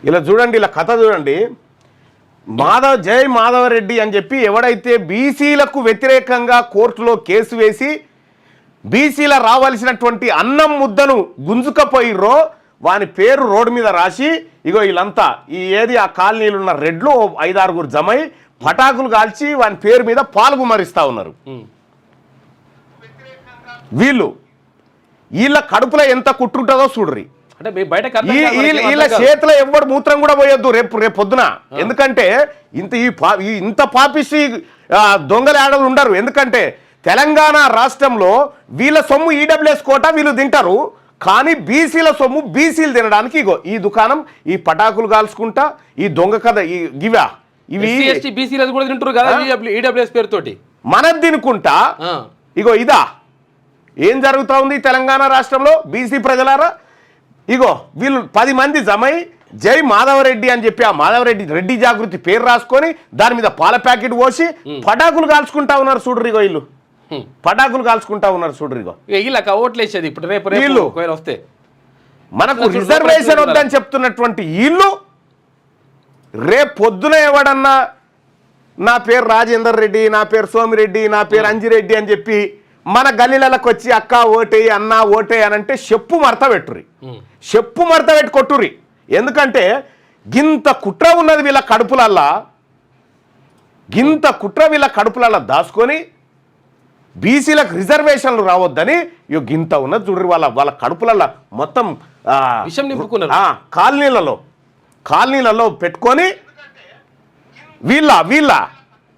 ఇలా చూడండి, ఇలా కథ చూడండి. జై మాధవరెడ్డి అని చెప్పి ఎవడైతే బీసీలకు వ్యతిరేకంగా కోర్టులో కేసు వేసి బీసీల రావాల్సినటువంటి అన్నం ముద్దను గుంజుకపోయిర్రో వాని పేరు రోడ్డు మీద రాసి ఇగో వీళ్ళంతా ఆ కాలనీలు ఉన్న రెడ్లు 5-6 జమై పటాకులు కాల్చి వాని పేరు మీద పాల్గుమరిస్తా ఉన్నారు. వీళ్ళ కడుపులో ఎంత కుట్రుంటుందో చూడ్రి. వీళ్ళ చేతిలో ఎవడు మూత్రం కూడా పోయొద్దు రేపు పొద్దున. ఎందుకంటే ఇంత పాపిసి దొంగల ఆడలు ఉండరు. ఎందుకంటే తెలంగాణ రాష్ట్రంలో వీళ్ళ సొమ్ము ఈడబ్ల్యూఎస్ కోట వీళ్ళు తింటారు, కానీ బీసీల సొమ్ము బీసీలు తినడానికి ఇగో ఈ దుకాణం, ఈ పటాకులు కాల్చుకుంటా, ఈ దొంగ కథ ఇవి మనది తినుకుంటా. ఇగో ఇదా ఏం జరుగుతూ ఉంది తెలంగాణ రాష్ట్రంలో బీసీ ప్రజలారా. ఇగో వీళ్ళు 10 మంది జమై జై మాధవరెడ్డి అని చెప్పి ఆ రెడ్డి జాగృతి పేరు రాసుకొని దాని మీద పాల ప్యాకెట్ పోసి పటాకులు కాల్చుకుంటా ఉన్నారు చూడ్రి. ఇగో వీళ్ళు పటాకులు కాల్చుకుంటా ఉన్నారు చూడ్రి. ఇగో ఓట్లేసేది ఇప్పుడు రేపు వస్తే మనకు రిజర్వేషన్ వద్దని చెప్తున్నటువంటి వీళ్ళు రేపు పొద్దున ఎవడన్నా నా పేరు రాజేందర్ రెడ్డి, నా పేరు సోమిరెడ్డి, నా పేరు అంజిరెడ్డి అని చెప్పి మన గల్లీలకు వచ్చి అక్క ఓటేయి అన్న ఓటేయి అని అంటే చెప్పు మడత పెట్టుర్రి, చెప్పు మడత పెట్టి కొట్టుర్రి. ఎందుకంటే గింత కుట్ర ఉన్నది వీళ్ళ కడుపులల్లా, దాచుకొని బీసీలకు రిజర్వేషన్లు రావద్దని గింత ఉన్నది చూడ్రి. వాళ్ళ కడుపులల్లా మొత్తం విషం నింపుకున్నారు. కాలనీలలో పెట్టుకొని వీళ్ళ